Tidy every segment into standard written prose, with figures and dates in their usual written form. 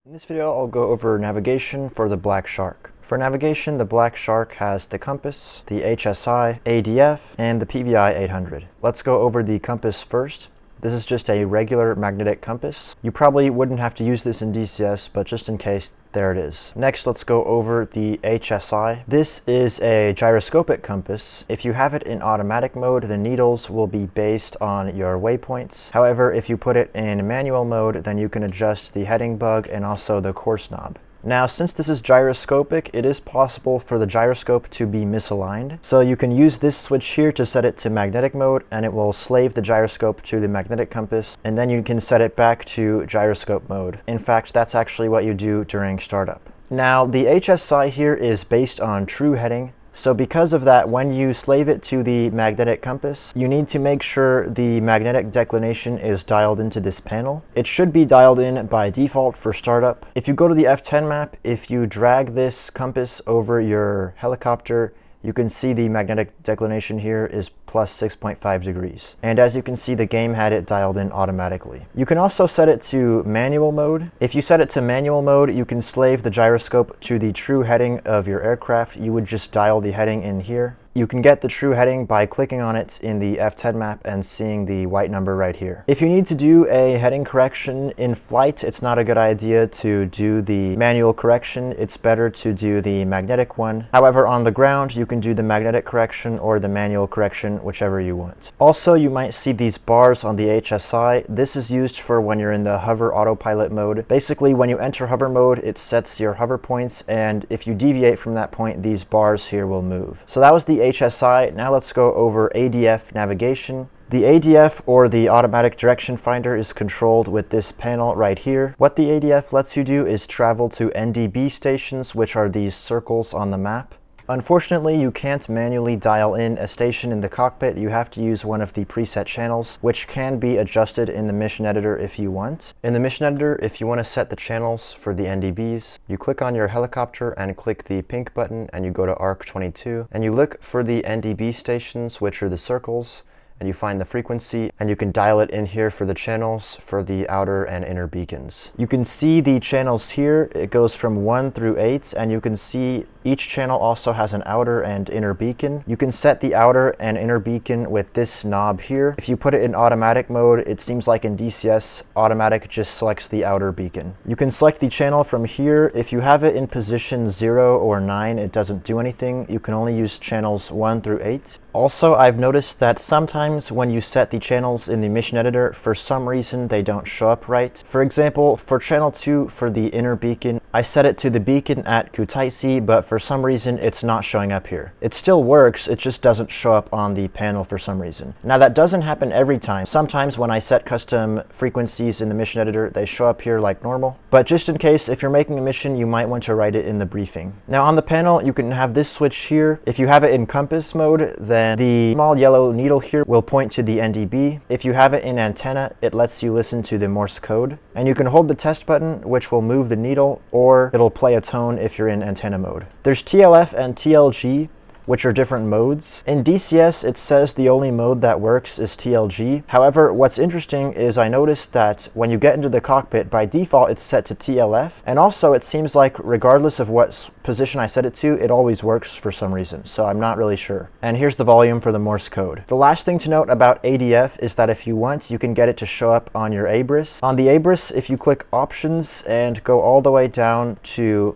In this video, I'll go over navigation for the Black Shark. For navigation, the Black Shark has the compass, the HSI, ADF, and the PVI 800. Let's go over the compass first. This is just a regular magnetic compass. You probably wouldn't have to use this in DCS, but just in case, there it is. Next, let's go over the HSI. This is a gyroscopic compass. If you have it in automatic mode, the needles will be based on your waypoints. However, if you put it in manual mode, then you can adjust the heading bug and also the course knob. Now, since this is gyroscopic, it is possible for the gyroscope to be misaligned. So you can use this switch here to set it to magnetic mode, and it will slave the gyroscope to the magnetic compass, and then you can set it back to gyroscope mode. In fact, that's actually what you do during startup. Now, the HSI here is based on true heading. So because of that, when you slave it to the magnetic compass, you need to make sure the magnetic declination is dialed into this panel. It should be dialed in by default for startup. If you go to the F10 map, if you drag this compass over your helicopter, you can see the magnetic declination here is plus 6.5 degrees. And as you can see, the game had it dialed in automatically. You can also set it to manual mode. If you set it to manual mode, you can slave the gyroscope to the true heading of your aircraft. You would just dial the heading in here. You can get the true heading by clicking on it in the F10 map and seeing the white number right here. If you need to do a heading correction in flight, it's not a good idea to do the manual correction. It's better to do the magnetic one. However, on the ground, you can do the magnetic correction or the manual correction, whichever you want. Also, you might see these bars on the HSI. This is used for when you're in the hover autopilot mode. Basically, when you enter hover mode, it sets your hover points, and if you deviate from that point, these bars here will move. So that was the HSI. Now let's go over ADF navigation. The ADF, or the automatic direction finder, is controlled with this panel right here. What the ADF lets you do is travel to NDB stations, which are these circles on the map. Unfortunately, you can't manually dial in a station in the cockpit. You have to use one of the preset channels, which can be adjusted in the mission editor if you want. In the mission editor, if you want to set the channels for the NDBs, you click on your helicopter and click the pink button, and you go to ARC 22, and you look for the NDB stations, which are the circles, and you find the frequency, and you can dial it in here for the channels for the outer and inner beacons. You can see the channels here. It goes from 1 through 8, and you can see each channel also has an outer and inner beacon. You can set the outer and inner beacon with this knob here. If you put it in automatic mode, it seems like in DCS, automatic just selects the outer beacon. You can select the channel from here. If you have it in position 0 or 9, it doesn't do anything. You can only use channels 1 through 8. Also, I've noticed that sometimes when you set the channels in the mission editor, for some reason they don't show up right. For example, for channel 2 for the inner beacon, I set it to the beacon at Kutaisi, but for some reason it's not showing up here. It still works, it just doesn't show up on the panel for some reason. Now that doesn't happen every time. Sometimes when I set custom frequencies in the mission editor, they show up here like normal. But just in case, if you're making a mission, you might want to write it in the briefing. Now on the panel, you can have this switch here. If you have it in compass mode, then the small yellow needle here will point to the NDB. If you have it in antenna, it lets you listen to the Morse code. And you can hold the test button, which will move the needle, or it'll play a tone if you're in antenna mode. There's TLF and TLG, which are different modes. In DCS, it says the only mode that works is TLG. However, what's interesting is I noticed that when you get into the cockpit, by default, it's set to TLF. And also, it seems like regardless of what position I set it to, it always works for some reason. So I'm not really sure. And here's the volume for the Morse code. The last thing to note about ADF is that if you want, you can get it to show up on your ABRIS. On the ABRIS, if you click Options and go all the way down to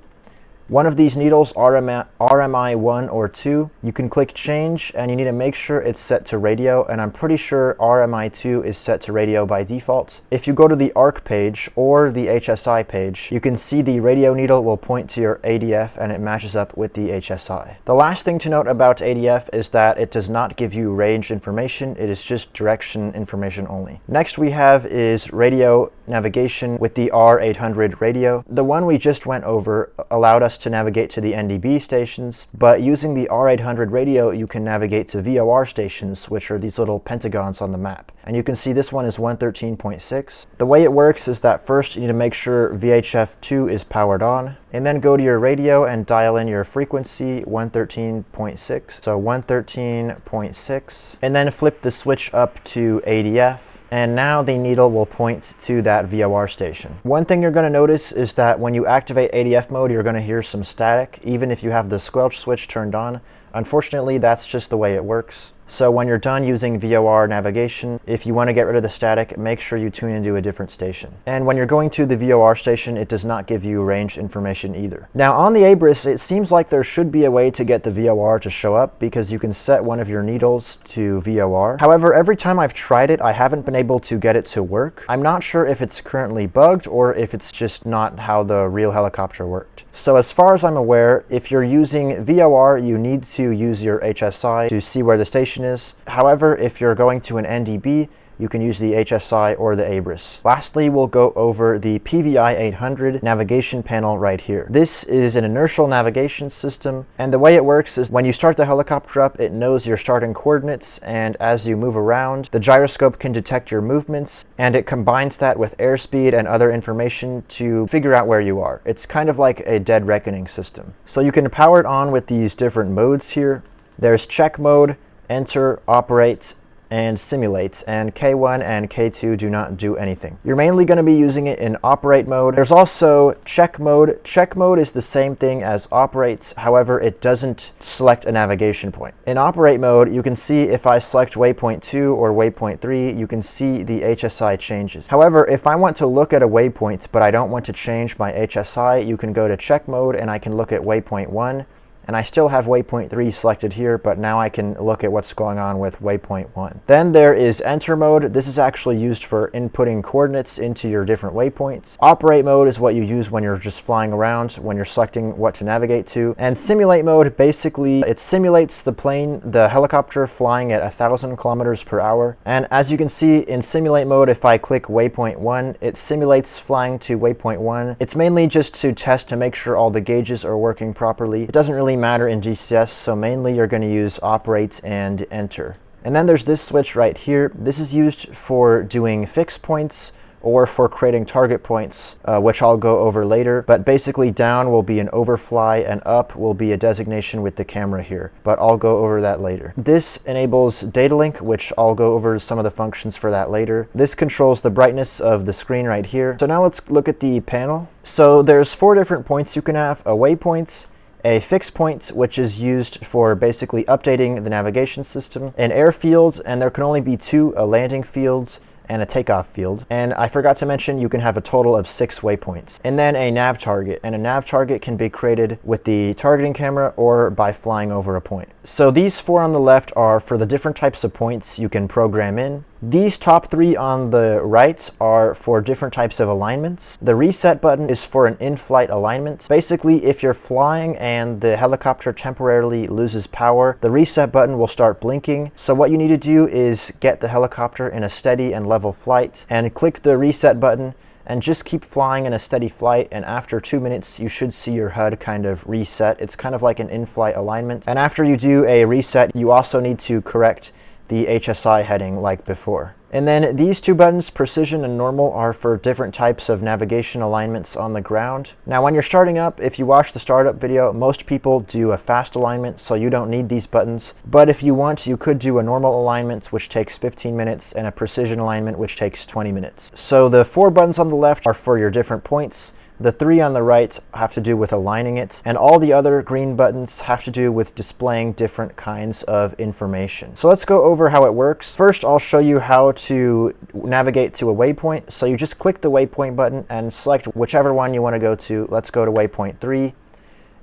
one of these needles, RMI 1 or 2, you can click change, and you need to make sure it's set to radio, and I'm pretty sure RMI 2 is set to radio by default. If you go to the ARC page or the HSI page, you can see the radio needle will point to your ADF, and it matches up with the HSI. The last thing to note about ADF is that it does not give you range information. It is just direction information only. Next we have is radio navigation with the R800 radio. The one we just went over allowed us to navigate to the NDB stations, but using the R800 radio, you can navigate to VOR stations, which are these little pentagons on the map. And you can see this one is 113.6. The way it works is that first you need to make sure VHF2 is powered on, and then go to your radio and dial in your frequency 113.6. So 113.6, and then flip the switch up to ADF. and now the needle will point to that VOR station. One thing you're going to notice is that when you activate ADF mode, you're going to hear some static, even if you have the squelch switch turned on. Unfortunately, that's just the way it works. So when you're done using VOR navigation, if you want to get rid of the static, make sure you tune into a different station. And when you're going to the VOR station, it does not give you range information either. Now on the ABRIS, it seems like there should be a way to get the VOR to show up because you can set one of your needles to VOR. However, every time I've tried it, I haven't been able to get it to work. I'm not sure if it's currently bugged or if it's just not how the real helicopter worked. So as far as I'm aware, if you're using VOR, you need to use your HSI to see where the station is. However, if you're going to an NDB, you can use the HSI or the ABRIS. Lastly, we'll go over the PVI 800 navigation panel right here. This is an inertial navigation system, and the way it works is when you start the helicopter up, it knows your starting coordinates, and as you move around, the gyroscope can detect your movements, and it combines that with airspeed and other information to figure out where you are. It's kind of like a dead reckoning system. So you can power it on with these different modes here. There's check mode, enter, operate, and simulate, and K1 and K2 do not do anything. You're mainly going to be using it in operate mode. There's also check mode. Check mode is the same thing as operates, however, it doesn't select a navigation point. In operate mode, you can see if I select waypoint 2 or waypoint 3, you can see the HSI changes. However, if I want to look at a waypoint, but I don't want to change my HSI, you can go to check mode and I can look at waypoint 1. And I still have waypoint 3 selected here, but now I can look at what's going on with waypoint 1. Then there is enter mode. This is actually used for inputting coordinates into your different waypoints. Operate mode is what you use when you're just flying around, when you're selecting what to navigate to. And simulate mode, basically, it simulates the plane, the helicopter flying at 1,000 kilometers per hour. And as you can see in simulate mode, if I click waypoint 1, it simulates flying to waypoint 1. It's mainly just to test to make sure all the gauges are working properly. It doesn't really matter in DCS, so mainly you're going to use operate and enter. And then there's this switch right here. This is used for doing fixed points or for creating target points, which I'll go over later. But basically down will be an overfly and up will be a designation with the camera here, but I'll go over that later. This enables data link, which I'll go over some of the functions for that later. This controls the brightness of the screen right here. So now let's look at the panel. So there's 4 different points you can have: a waypoint, a fixed point, which is used for basically updating the navigation system, an airfield, and there can only be 2, a landing field and a takeoff field. And I forgot to mention you can have a total of 6 waypoints. And then a nav target, and a nav target can be created with the targeting camera or by flying over a point. So these 4 on the left are for the different types of points you can program in. These top 3 on the right are for different types of alignments. The reset button is for an in-flight alignment. Basically, if you're flying and the helicopter temporarily loses power, the reset button will start blinking. So what you need to do is get the helicopter in a steady and level flight and click the reset button and just keep flying in a steady flight, and after 2 minutes you should see your HUD kind of reset. It's kind of like an in-flight alignment. And after you do a reset, you also need to correct the HSI heading like before. And then these 2 buttons, precision and normal, are for different types of navigation alignments on the ground. Now when you're starting up, if you watch the startup video, most people do a fast alignment, so you don't need these buttons. But if you want, you could do a normal alignment, which takes 15 minutes, and a precision alignment, which takes 20 minutes. So the 4 buttons on the left are for your different points. The 3 on the right have to do with aligning it, and all the other green buttons have to do with displaying different kinds of information. So let's go over how it works. First, I'll show you how to navigate to a waypoint. So you just click the waypoint button and select whichever one you want to go to. Let's go to waypoint 3.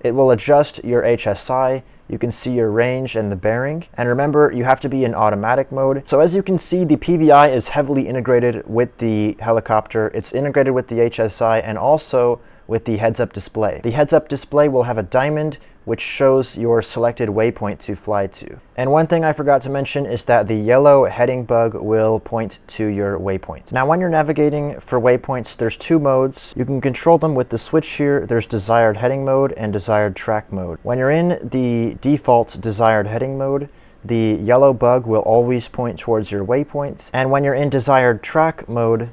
It will adjust your HSI. You can see your range and the bearing. And remember, you have to be in automatic mode. So as you can see, the PVI is heavily integrated with the helicopter. It's integrated with the HSI and also with the heads-up display. The heads-up display will have a diamond which shows your selected waypoint to fly to. And one thing I forgot to mention is that the yellow heading bug will point to your waypoint. Now when you're navigating for waypoints, there's 2 modes. You can control them with the switch here. There's desired heading mode and desired track mode. When you're in the default desired heading mode, the yellow bug will always point towards your waypoints. And when you're in desired track mode,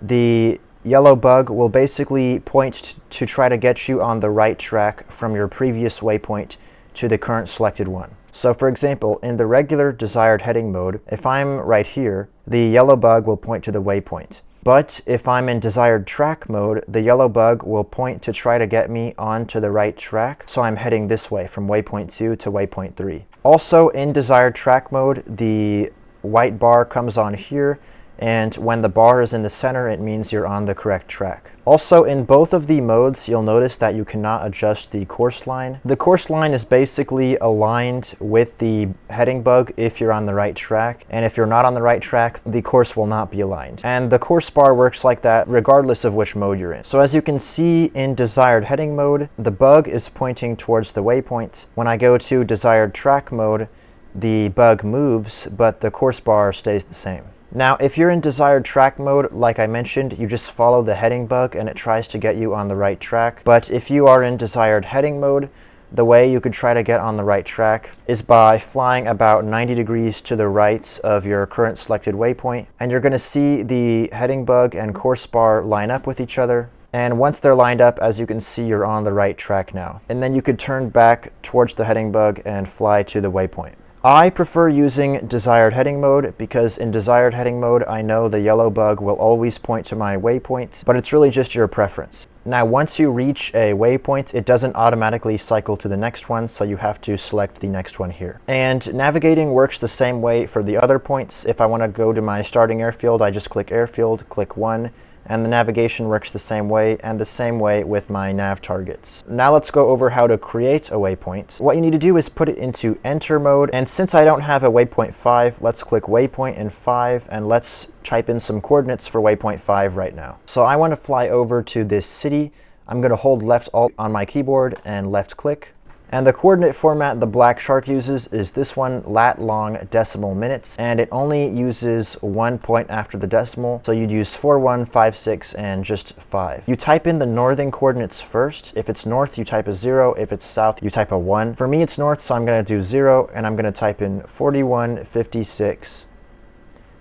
the yellow bug will basically point to try to get you on the right track from your previous waypoint to the current selected one. So for example, in the regular desired heading mode, if I'm right here, the yellow bug will point to the waypoint. But if I'm in desired track mode, the yellow bug will point to try to get me onto the right track, so I'm heading this way from waypoint 2 to waypoint 3. Also, in desired track mode, the white bar comes on here, and when the bar is in the center, it means you're on the correct track. Also, in both of the modes, you'll notice that you cannot adjust the course line. The course line is basically aligned with the heading bug if you're on the right track, and if you're not on the right track, the course will not be aligned. And the course bar works like that regardless of which mode you're in. So as you can see in desired heading mode, the bug is pointing towards the waypoint. When I go to desired track mode, the bug moves, but the course bar stays the same. Now, if you're in desired track mode, like I mentioned, you just follow the heading bug and it tries to get you on the right track. But if you are in desired heading mode, the way you could try to get on the right track is by flying about 90 degrees to the right of your current selected waypoint. And you're going to see the heading bug and course bar line up with each other. And once they're lined up, as you can see, you're on the right track now. And then you could turn back towards the heading bug and fly to the waypoint. I prefer using desired heading mode because in desired heading mode, I know the yellow bug will always point to my waypoint, but it's really just your preference. Now, once you reach a waypoint, it doesn't automatically cycle to the next one, so you have to select the next one here. And navigating works the same way for the other points. If I want to go to my starting airfield, I just click airfield, click 1, and the navigation works the same way, and the same way with my nav targets. Now let's go over how to create a waypoint. What you need to do is put it into enter mode, and since I don't have a waypoint 5, let's click waypoint in 5, and let's type in some coordinates for waypoint 5 right now. So I want to fly over to this city. I'm going to hold left alt on my keyboard and left click. And the coordinate format the Black Shark uses is this one, lat long decimal minutes, and it only uses 1 point after the decimal, so you'd use 4156 and just 5. You type in the northern coordinates first. If it's north, you type a 0. If it's south, you type a 1. For me, it's north, so I'm going to do 0, and I'm going to type in 4156.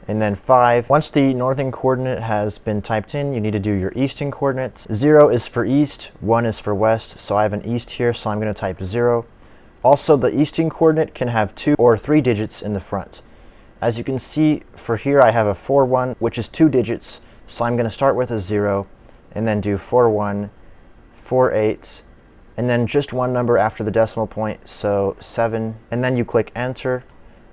And then 5. Once the northern coordinate has been typed in, you need to do your eastern coordinates. 0 is for east, 1 is for west, so I have an east here, so I'm going to type 0. Also, the eastern coordinate can have 2 or 3 digits in the front. As you can see, for here I have a 41, which is 2 digits, so I'm going to start with a 0, and then do 41, 48, and then just one number after the decimal point, so 7, and then you click enter,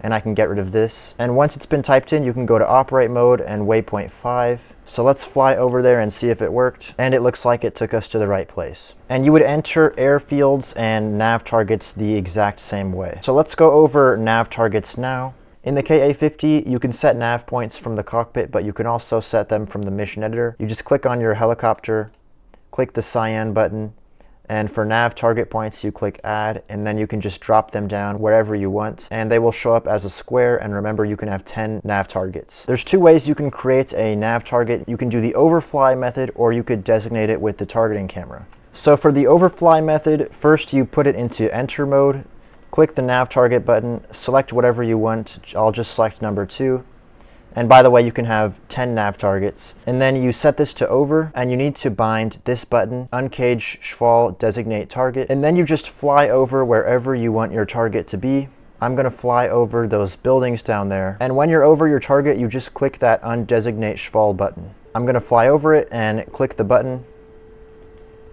and I can get rid of this. And once it's been typed in, you can go to operate mode and waypoint 5. So let's fly over there and see if it worked. And it looks like it took us to the right place. And you would enter airfields and nav targets the exact same way. So let's go over nav targets now. In the Ka-50, you can set nav points from the cockpit, but you can also set them from the mission editor. You just click on your helicopter, click the cyan button, and for nav target points, you click add, and then you can just drop them down wherever you want, and they will show up as a square. And remember, you can have 10 nav targets. There's 2 ways you can create a nav target. You can do the overfly method, or you could designate it with the targeting camera. So for the overfly method, first you put it into enter mode, click the nav target button, select whatever you want. I'll just select number 2. And by the way, you can have 10 nav targets. And then you set this to over, and you need to bind this button, uncage Schwal designate target. And then you just fly over wherever you want your target to be. I'm going to fly over those buildings down there. And when you're over your target, you just click that undesignate Schwal button. I'm going to fly over it and click the button.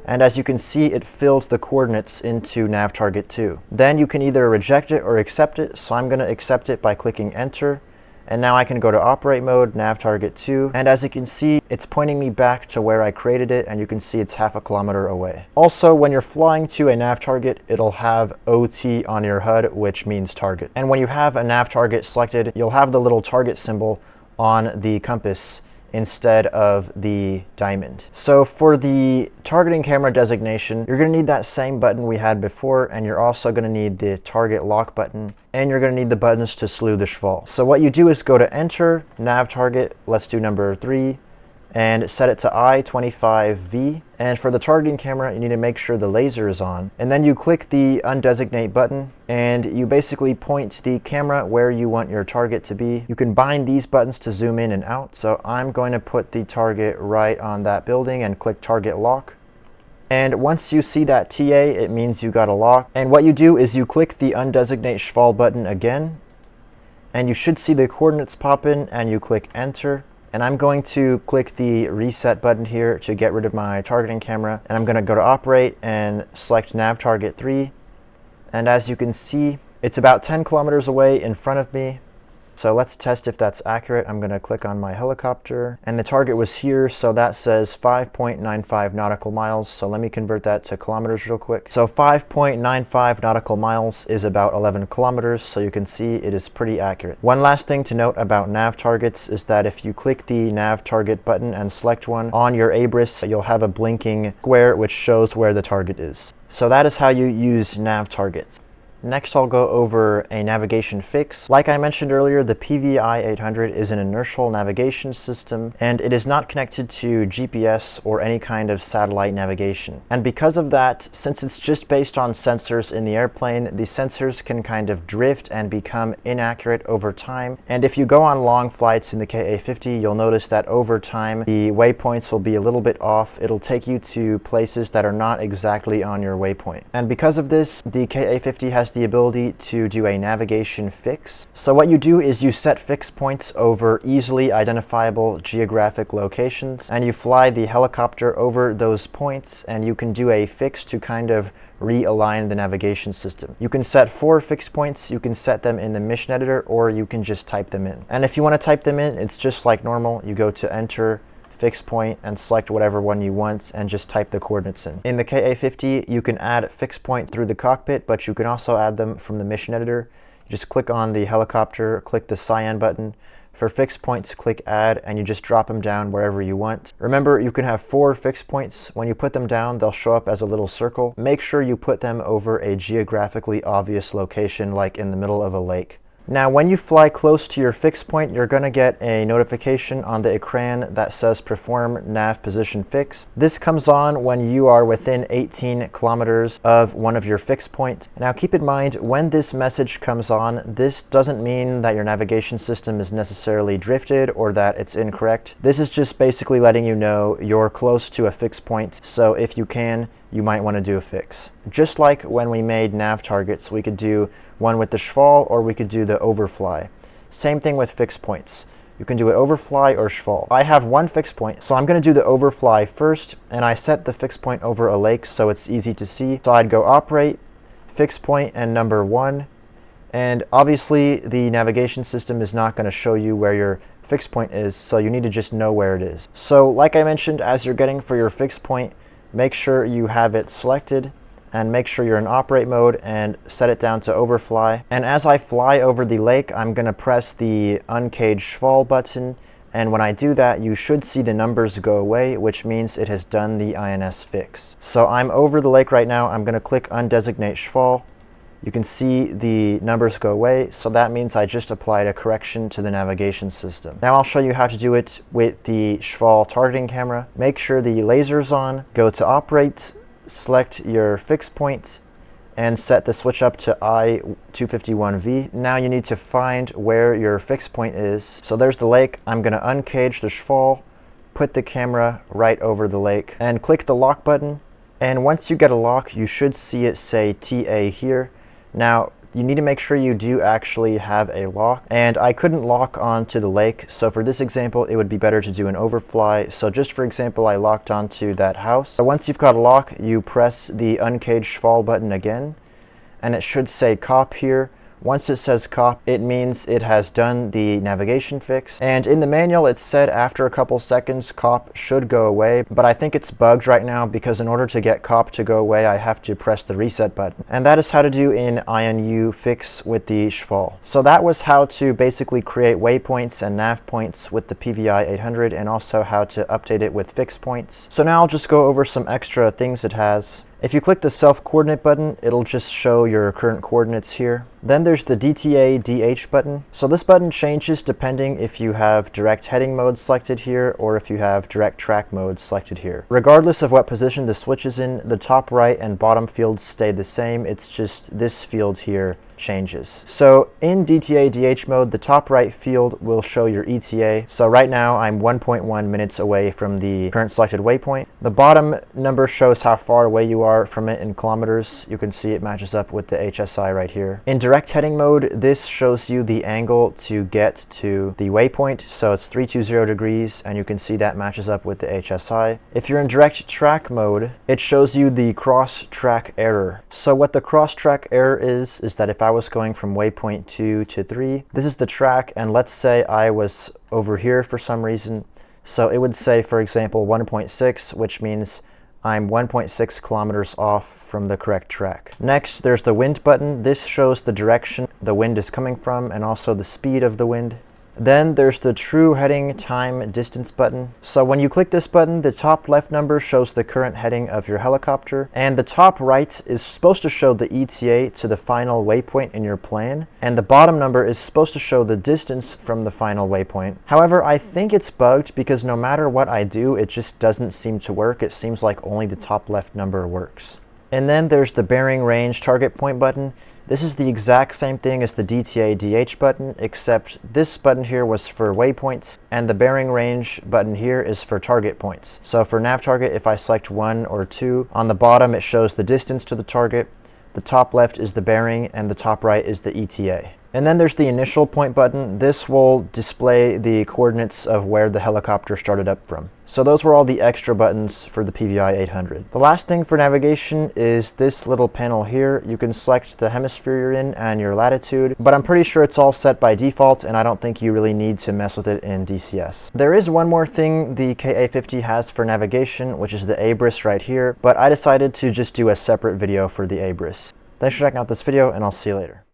And as you can see, it filled the coordinates into nav target 2. Then you can either reject it or accept it. So I'm going to accept it by clicking enter. And now I can go to operate mode, nav target 2, and as you can see, it's pointing me back to where I created it, and you can see it's half a kilometer away. Also, when you're flying to a nav target, it'll have OT on your HUD, which means target. And when you have a nav target selected, you'll have the little target symbol on the compass instead of the diamond. So for the targeting camera designation, you're going to need that same button we had before, and you're also going to need the target lock button, and you're going to need the buttons to slew the Schwal. So what you do is go to enter, nav target, let's do number 3, and set it to I-25V. And for the targeting camera, you need to make sure the laser is on. And then you click the undesignate button, and you basically point the camera where you want your target to be. You can bind these buttons to zoom in and out. So I'm going to put the target right on that building and click target lock. And once you see that TA, it means you got a lock. And what you do is you click the undesignate schval button again, and you should see the coordinates pop in, and you click enter. And I'm going to click the reset button here to get rid of my targeting camera. And I'm going to go to operate and select nav target 3. And as you can see, it's about 10 kilometers away in front of me. So let's test if that's accurate. I'm going to click on my helicopter, and the target was here, so that says 5.95 nautical miles. So let me convert that to kilometers real quick. So 5.95 nautical miles is about 11 kilometers, so you can see it is pretty accurate. One last thing to note about nav targets is that if you click the nav target button and select one on your ABRIS, you'll have a blinking square which shows where the target is. So that is how you use nav targets. Next, I'll go over a navigation fix. Like I mentioned earlier, the PVI 800 is an inertial navigation system, and it is not connected to GPS or any kind of satellite navigation. And because of that, since it's just based on sensors in the airplane, the sensors can kind of drift and become inaccurate over time. And if you go on long flights in the Ka-50, you'll notice that over time, the waypoints will be a little bit off. It'll take you to places that are not exactly on your waypoint. And because of this, the Ka-50 has the ability to do a navigation fix. So what you do is you set fix points over easily identifiable geographic locations, and you fly the helicopter over those points, and you can do a fix to kind of realign the navigation system. You can set 4 fix points, you can set them in the mission editor, or you can just type them in. And if you want to type them in, it's just like normal. You go to enter, fix point, and select whatever one you want and just type the coordinates in. In the Ka-50, you can add fix point through the cockpit, but you can also add them from the mission editor. You just click on the helicopter, click the cyan button. For fix points, click add, and you just drop them down wherever you want. Remember, you can have 4 fix points. When you put them down, they'll show up as a little circle. Make sure you put them over a geographically obvious location, like in the middle of a lake. Now, when you fly close to your fix point, you're going to get a notification on the ecran that says Perform Nav Position Fix. This comes on when you are within 18 kilometers of one of your fix points. Now, keep in mind, when this message comes on, this doesn't mean that your navigation system is necessarily drifted or that it's incorrect. This is just basically letting you know you're close to a fix point, so if you can, you might want to do a fix. Just like when we made nav targets, we could do one with the schval, or we could do the overfly. Same thing with fix points. You can do it overfly or schval. I have one fix point, so I'm going to do the overfly first, and I set the fix point over a lake so it's easy to see. So I'd go operate, fix point, and number 1. And obviously the navigation system is not going to show you where your fix point is, so you need to just know where it is. So like I mentioned, as you're getting for your fix point, make sure you have it selected, and make sure you're in operate mode and set it down to overfly. And as I fly over the lake, I'm going to press the uncaged schval button, and when I do that, you should see the numbers go away, which means it has done the INS fix. So I'm over the lake right now. I'm going to click undesignate schval. You can see the numbers go away, so that means I just applied a correction to the navigation system. Now I'll show you how to do it with the schval targeting camera. Make sure the laser's on, go to operate, select your fix point, and set the switch up to I-251V. Now you need to find where your fix point is. So there's the lake. I'm going to uncage the schval, put the camera right over the lake, and click the lock button. And once you get a lock, you should see it say TA here. Now, you need to make sure you do actually have a lock, and I couldn't lock onto the lake, so for this example it would be better to do an overfly. So just for example, I locked onto that house. So once you've got a lock, you press the uncaged schval button again, and it should say COP here. Once it says COP, it means it has done the navigation fix. And in the manual, it said after a couple seconds, COP should go away, but I think it's bugged right now because in order to get COP to go away, I have to press the reset button. And that is how to do an INU fix with the schval. So that was how to basically create waypoints and nav points with the PVI 800, and also how to update it with fix points. So now I'll just go over some extra things it has. If you click the self-coordinate button, it'll just show your current coordinates here. Then there's the DTA DH button. So this button changes depending if you have direct heading mode selected here or if you have direct track mode selected here. Regardless of what position the switch is in, the top right and bottom fields stay the same. It's just this field here changes. So in DTA/DH mode, the top right field will show your ETA. So right now I'm 1.1 minutes away from the current selected waypoint. The bottom number shows how far away you are from it in kilometers. You can see it matches up with the HSI right here. In direct heading mode, this shows you the angle to get to the waypoint. So it's 320 degrees, and you can see that matches up with the HSI. If you're in direct track mode, it shows you the cross track error. So what the cross track error is that if I was going from waypoint 2 to 3, this is the track, and let's say I was over here for some reason. So it would say, for example, 1.6, which means I'm 1.6 kilometers off from the correct track. Next, there's the wind button. This shows the direction the wind is coming from and also the speed of the wind. Then there's the true heading time distance button. So when you click this button, the top left number shows the current heading of your helicopter, and the top right is supposed to show the ETA to the final waypoint in your plan, and the bottom number is supposed to show the distance from the final waypoint. However, I think it's bugged because no matter what I do, it just doesn't seem to work. It seems like only the top left number works. And then there's the bearing range target point button. This is the exact same thing as the DTA/DH button, except this button here was for waypoints, and the bearing range button here is for target points. So for nav target, if I select 1 or 2, on the bottom it shows the distance to the target, the top left is the bearing, and the top right is the ETA. And then there's the initial point button. This will display the coordinates of where the helicopter started up from. So those were all the extra buttons for the PVI 800. The last thing for navigation is this little panel here. You can select the hemisphere you're in and your latitude, but I'm pretty sure it's all set by default, and I don't think you really need to mess with it in DCS. There is one more thing the Ka-50 has for navigation, which is the ABRIS right here, but I decided to just do a separate video for the ABRIS. Thanks for checking out this video, and I'll see you later.